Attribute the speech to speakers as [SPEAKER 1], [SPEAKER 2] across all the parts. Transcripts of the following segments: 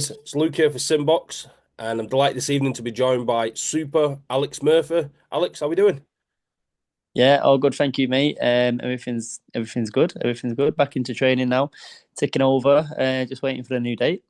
[SPEAKER 1] It's Luke here for SimBoxx, and I'm delighted this evening to be joined by Super Alex Murphy. Alex, how we doing?
[SPEAKER 2] Yeah, all good, thank you, mate. Everything's good. Everything's good. Back into training now, ticking over. Just waiting for a new date.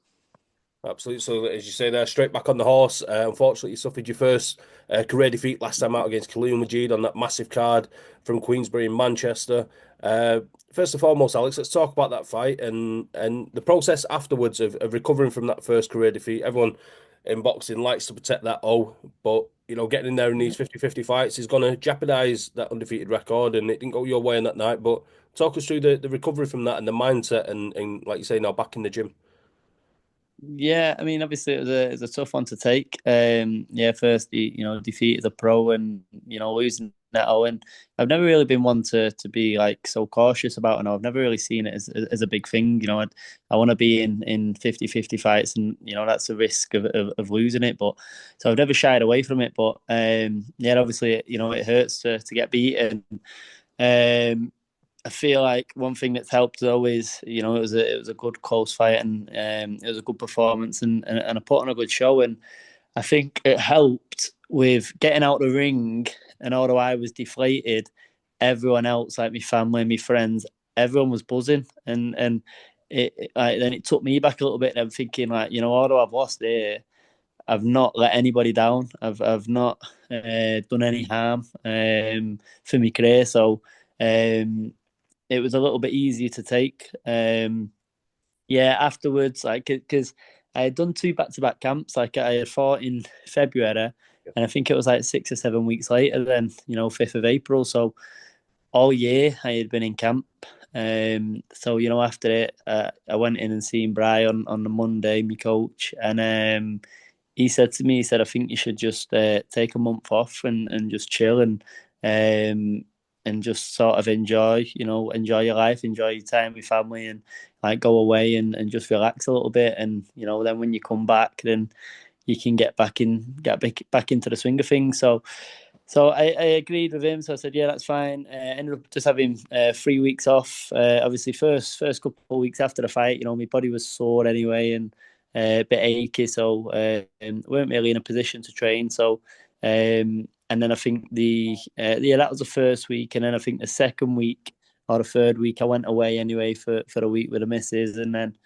[SPEAKER 1] Absolutely. So, as you say there, straight back on the horse. Unfortunately, you suffered your first career defeat last time out against Khaleel Majid on that massive card from Queensbury in Manchester. Uh, First and foremost, Alex, let's talk about that fight and the process afterwards of recovering from that first career defeat. Everyone in boxing likes to protect that O, but getting in there in these 50-50 fights is going to jeopardize that undefeated record, and it didn't go your way on that night. But talk us through the recovery from that and the mindset, and like you say, now back in the gym.
[SPEAKER 2] Yeah, I mean, obviously it was a tough one to take. Yeah, first defeat as a pro, and losing that Owen. I've never really been one to be like so cautious about, and I've never really seen it as a big thing. I want to be in 50-50 fights, and that's a risk of losing it. But so I've never shied away from it. But yeah, obviously it hurts to get beaten. Um, I feel like one thing that's helped though is it was a good close fight, and it was a good performance, and I put on a good show, and I think it helped with getting out the ring. And although I was deflated, everyone else, like my family, my friends, everyone was buzzing, and then it took me back a little bit. And I'm thinking like, although I've lost here, I've not let anybody down. I've not done any harm for my career, so. Um, it was a little bit easier to take. Yeah, afterwards, like because I had done two back-to-back camps. Like I had fought in February, and I think it was like 6 or 7 weeks later, then 5th of April. So all year I had been in camp. So after it, I went in and seen Brian on the Monday, my coach, and he said to me, he said, I think you should just take a month off and just chill um, and just sort of enjoy your life, enjoy your time with family, and like go away and just relax a little bit. And then when you come back, then you can get back into the swing of things. So I agreed with him. So I said, yeah, that's fine. Ended up just having 3 weeks off. Obviously, first couple of weeks after the fight, my body was sore anyway, and a bit achy. So weren't really in a position to train. So and then I think that was the first week, and then I think the second week or the third week I went away anyway for a week with the missus, and then.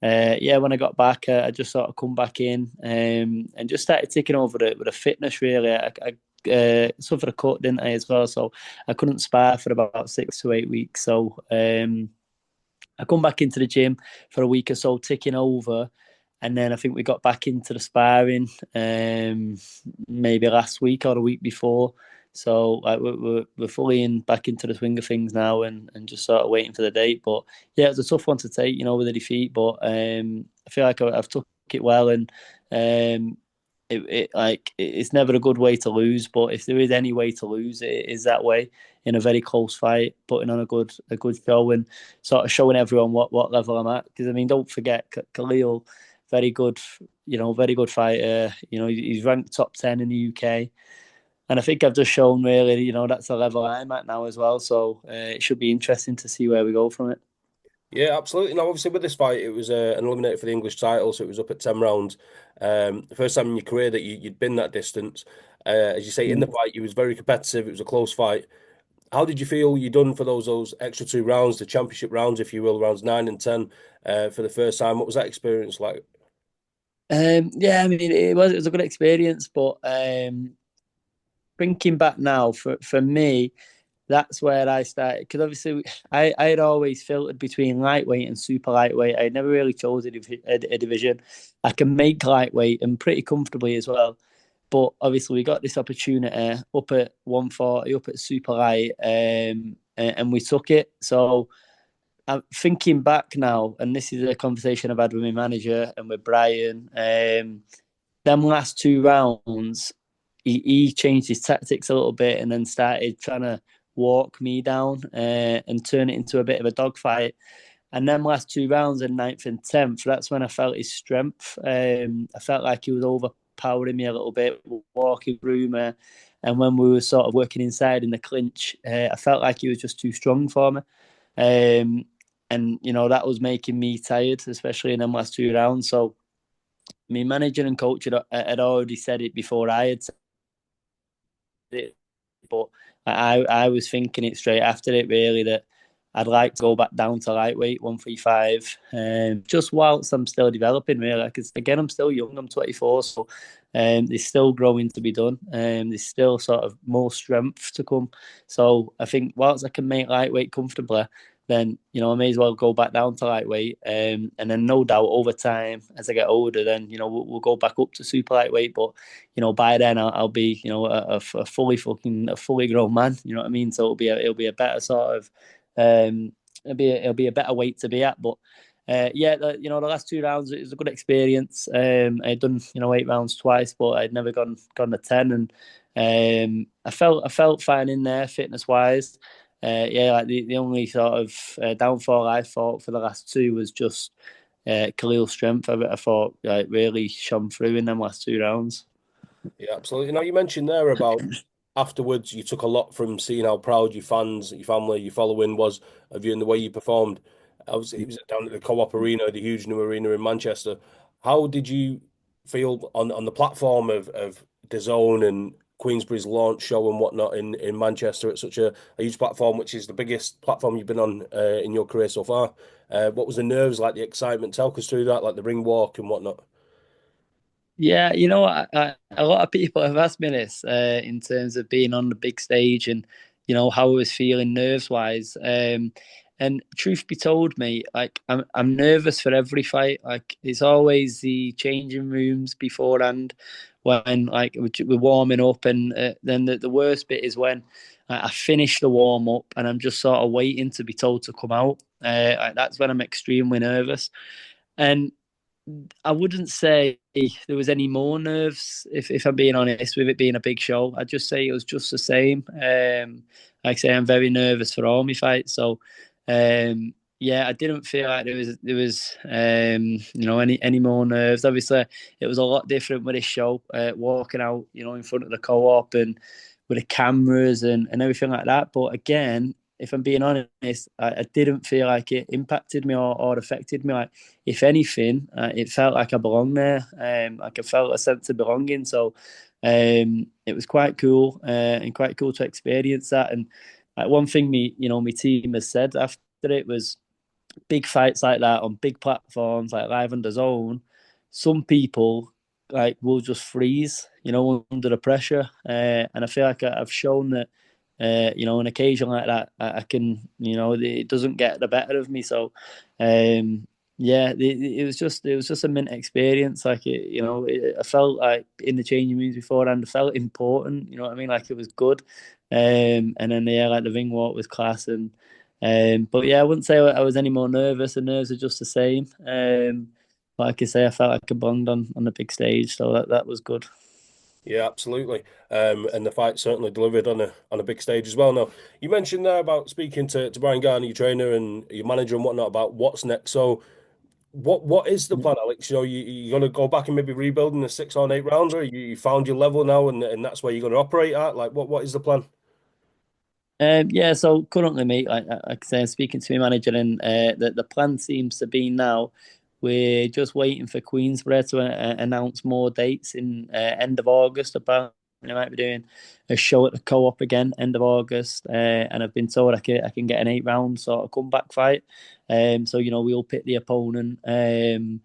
[SPEAKER 2] Yeah, when I got back, I just sort of come back in and just started taking over it with the fitness. Really, I suffered a cut, didn't I, as well? So I couldn't spar for about 6 to 8 weeks. So I come back into the gym for a week or so, ticking over, and then I think we got back into the sparring maybe last week or the week before. So like, we're fully back into the swing of things now, and just sort of waiting for the date. But yeah, it's a tough one to take, with the defeat. But I feel like I've took it well, and it's never a good way to lose. But if there is any way to lose, it is that way in a very close fight, putting on a good show, and sort of showing everyone what level I'm at. Because I mean, don't forget Khalil, very good, very good fighter. He's ranked top 10 in the UK. And I think I've just shown really, that's the level I'm at now as well. So it should be interesting to see where we go from it.
[SPEAKER 1] Yeah, absolutely. Now, obviously, with this fight, it was an eliminator for the English title, so it was up at 10 rounds. The first time in your career that you'd been that distance. As you say, in the fight, it was very competitive. It was a close fight. How did you feel you done for those extra 2 rounds, the championship rounds, if you will, rounds 9 and 10, for the first time? What was that experience like?
[SPEAKER 2] Yeah, I mean, it was a good experience, but thinking back now, for me, that's where I started because obviously I had always filtered between lightweight and super lightweight. I never really chose a division. I can make lightweight and pretty comfortably as well. But obviously, we got this opportunity up at 140, up at super light, and we took it. So I'm thinking back now, and this is a conversation I've had with my manager and with Brian. Them last 2 rounds, he changed his tactics a little bit and then started trying to walk me down and turn it into a bit of a dogfight. And then last 2 rounds in ninth and 10th, that's when I felt his strength. I felt like he was overpowering me a little bit, walking through me. And when we were sort of working inside in the clinch, I felt like he was just too strong for me. And that was making me tired, especially in them last 2 rounds. So my manager and coach had already said it before I had said it, but I was thinking it straight after it really that I'd like to go back down to lightweight 135, just whilst I'm still developing really. Because again, I'm still young. I'm 24, so there's still growing to be done. There's still sort of more strength to come. So I think whilst I can make lightweight comfortably, then I may as well go back down to lightweight. And then no doubt over time as I get older, then we'll go back up to super lightweight. But by then I'll be a fully grown man. You know what I mean? So it'll be a better sort of it'll be a better weight to be at. But yeah, the last 2 rounds it was a good experience. I'd done 8 rounds twice, but I'd never gone to 10, and I felt fine in there fitness wise. Yeah, like the only sort of downfall I thought for the last two was just Khalil's strength. I thought like really shone through in them last 2 rounds.
[SPEAKER 1] Yeah, absolutely. Now you mentioned there about afterwards you took a lot from seeing how proud your fans, your family, your following was of you and the way you performed. It was down at the Co-op Arena, the huge new arena in Manchester. How did you feel on the platform of DAZN and Queensbury's launch show and whatnot in Manchester at such a huge platform, which is the biggest platform you've been on in your career so far? What was the nerves like, the excitement? Talk us through that, like the ring walk and whatnot.
[SPEAKER 2] Yeah, a lot of people have asked me this in terms of being on the big stage and how I was feeling nerves wise. And truth be told, mate, like I'm nervous for every fight. Like it's always the changing rooms beforehand when like we're warming up, and then the worst bit is when I finish the warm up and I'm just sort of waiting to be told to come out. Like, that's when I'm extremely nervous. And I wouldn't say there was any more nerves, if I'm being honest, with it being a big show. I'd just say it was just the same. Like I say, I'm very nervous for all my fights. So, yeah, I didn't feel like there was any more nerves. Obviously, it was a lot different with this show, walking out, in front of the co-op and with the cameras and everything like that. But again, if I'm being honest, I didn't feel like it impacted me or affected me. Like, if anything, it felt like I belonged there. Like I felt a sense of belonging. So it was quite cool and quite cool to experience that. And like one thing my team has said after it was big fights like that on big platforms like live on DAZN, some people like will just freeze, under the pressure. And I feel like I've shown that, an occasion like that, I can, it doesn't get the better of me. So, yeah, it was just a mint experience. Like I felt like in the changing rooms beforehand, I felt important. You know what I mean? Like it was good. And then yeah, like the ring walk was class, and but yeah, I wouldn't say I was any more nervous. The nerves are just the same. Like I say, I felt like I belonged on the big stage, so that was good.
[SPEAKER 1] Yeah, absolutely. And the fight certainly delivered on a big stage as well. Now, you mentioned there about speaking to Brian Garner, your trainer and your manager and whatnot about what's next. So what is the plan, Alex? You gonna go back and maybe rebuild in the 6 or 8 rounds, or you found your level now and that's where you're gonna operate at? Like what is the plan?
[SPEAKER 2] Yeah, so currently, mate, like I say, I'm speaking to my manager, and the plan seems to be now we're just waiting for Queensbury to announce more dates in end of August. Apparently, they might be doing a show at the Co-op again, end of August, and I've been told I can get an 8 round sort of comeback fight. So we'll pick the opponent, and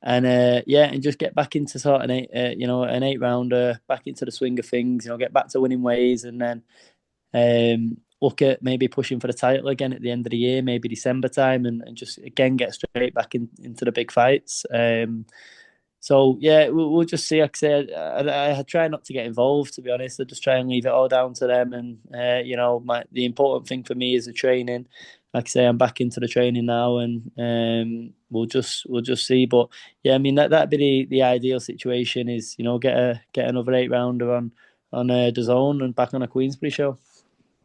[SPEAKER 2] yeah, and just get back into sort of an 8 rounder, back into the swing of things. Get back to winning ways, and then look at maybe pushing for the title again at the end of the year, maybe December time, and just again get straight back into the big fights. So yeah, we'll just see. Like I said, I try not to get involved. To be honest, I just try and leave it all down to them. And the important thing for me is the training. Like I say, I'm back into the training now, and we'll just see. But yeah, I mean that'd be the ideal situation is get another 8 rounder on DAZN and back on a Queensbury show.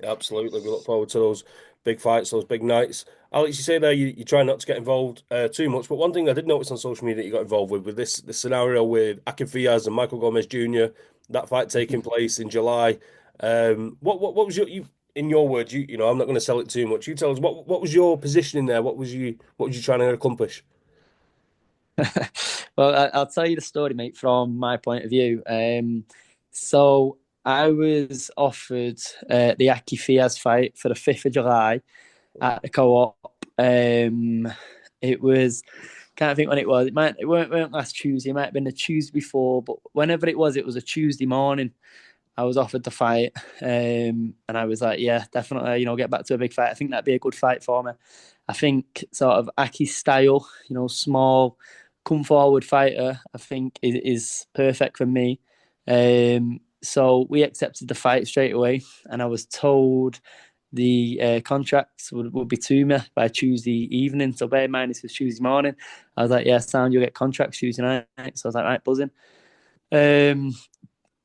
[SPEAKER 1] Absolutely. We look forward to those big fights, those big nights. Alex, you say there you try not to get involved too much, but one thing I did notice on social media that you got involved with this scenario with Akafia and Michael Gomez Jr., that fight taking place in July. What was in your words, I'm not going to sell it too much. You tell us what was your position in there? What was you trying to accomplish?
[SPEAKER 2] Well, I'll tell you the story, mate, from my point of view. So I was offered the Akafia fight for the 5th of July at the co-op. It was, can't think when it was. It weren't last Tuesday. It might have been the Tuesday before, but whenever it was a Tuesday morning. I was offered the fight, and I was like, yeah, definitely, get back to a big fight. I think that'd be a good fight for me. I think sort of Aki's style, small, come forward fighter, I think is perfect for me. So we accepted the fight straight away, and I was told the contracts would be to me by Tuesday evening. So bear in mind this was Tuesday morning. I was like, yeah, sound, you'll get contracts Tuesday night. So I was like, right, buzzing. Um,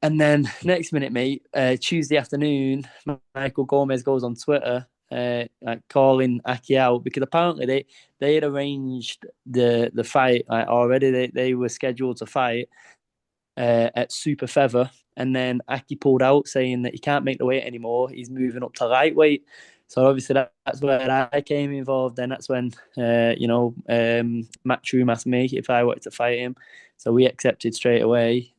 [SPEAKER 2] and then next minute, mate, Tuesday afternoon, Michael Gomez goes on Twitter, like calling Aki out because apparently they had arranged the fight like, already. They were scheduled to fight at super feather, and then Aki pulled out saying that he can't make the weight anymore. He's moving up to lightweight. So obviously that's where I came involved. Then that's when Matchroom asked me if I wanted to fight him. So we accepted straight away.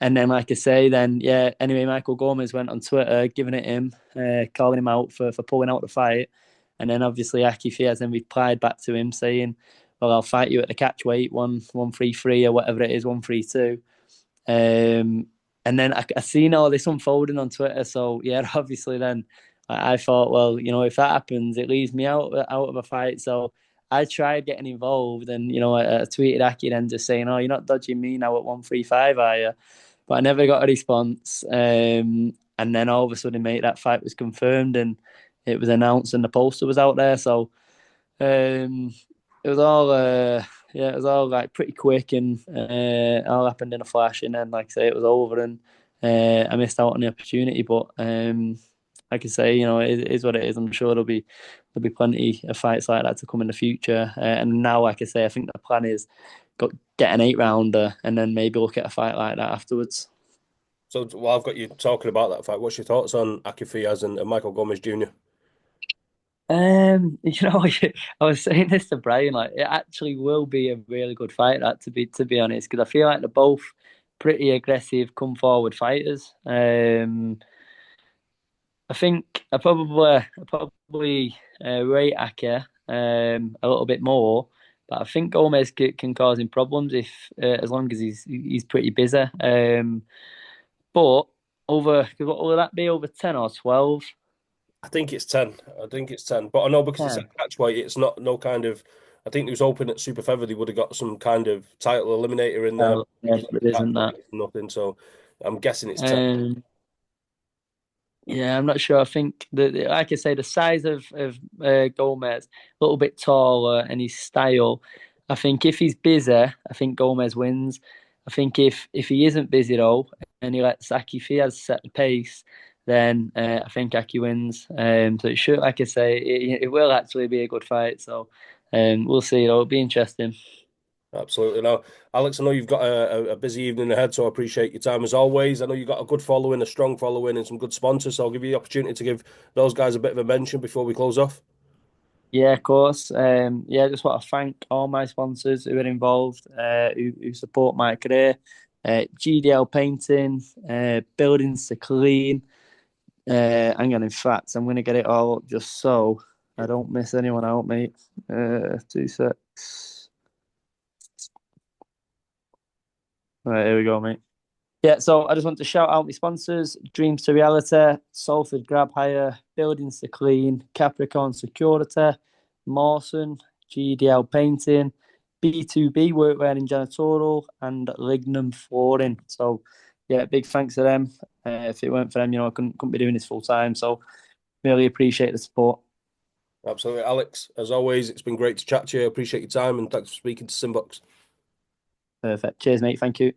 [SPEAKER 2] And then, like I say, then yeah. Anyway, Michael Gomez went on Twitter, giving it him, calling him out for pulling out the fight. And then obviously Aki Fiaz then replied back to him saying, "Well, I'll fight you at the catch weight, 133 or whatever it is, 132." And then I seen all this unfolding on Twitter. So yeah, obviously then I thought, well, if that happens, it leaves me out of a fight. So I tried getting involved, and I tweeted Aki then just saying, "Oh, you're not dodging me now at 135, are you?" But I never got a response. And then all of a sudden, mate, that fight was confirmed and it was announced and the poster was out there. So um, it was all, yeah, it was all like pretty quick and all happened in a flash. And then, like I say, it was over and I missed out on the opportunity. But like I say, it is what it is. I'm sure there'll be plenty of fights like that to come in the future. And now, like I say, I think the plan is get an 8 rounder and then maybe look at a fight like that afterwards.
[SPEAKER 1] So while I've got you talking about that fight, what's your thoughts on Akafia and Michael Gomez Jr.?
[SPEAKER 2] I was saying this to Brian, like it actually will be a really good fight, that to be honest, because I feel like they're both pretty aggressive, come forward fighters. I think I probably rate Ake a little bit more, but I think Gomez can cause him problems if as long as he's pretty busy. But what will that be, over 10 or 12?
[SPEAKER 1] I think it's 10. I think it's 10. But I know because it's a
[SPEAKER 2] 10.
[SPEAKER 1] catchweight, it's not no kind of. I think it was open at Super Feather, they would have got some kind of title eliminator in there.
[SPEAKER 2] Yeah, but it isn't that.
[SPEAKER 1] Catchweight, it's nothing. So I'm guessing it's 10.
[SPEAKER 2] Um, yeah, I'm not sure. I think like I say, the size of Gomez, a little bit taller, and his style. I think if he's busy, I think Gomez wins. I think if he isn't busy though, and he lets Aki Fiaz set the pace, then I think Aki wins. So it should, like I say, it will actually be a good fight. So we'll see. It'll be interesting.
[SPEAKER 1] Absolutely. Now, Alex, I know you've got a busy evening ahead, so I appreciate your time as always. I know you've got a good following, a strong following, and some good sponsors. So I'll give you the opportunity to give those guys a bit of a mention before we close off.
[SPEAKER 2] Yeah, of course. Yeah, just want to thank all my sponsors who are involved, who support my career. GDL Painting, Buildings to Clean. Hang on, in fact, I'm going to get it all up just so I don't miss anyone out, mate. 2 secs. Right, here we go, mate. Yeah, so I just want to shout out my sponsors: Dreams to Reality, Salford Grab Hire, Buildings to Clean, Capricorn Security, Mawson, GDL Painting, B2B Workwear and Janitorial, and Lignum Flooring. So, yeah, big thanks to them. If it weren't for them, I couldn't be doing this full time. So, really appreciate the support.
[SPEAKER 1] Absolutely. Alex, as always, it's been great to chat to you. I appreciate your time and thanks for speaking to SimBoxx.
[SPEAKER 2] Perfect. Cheers, mate. Thank you.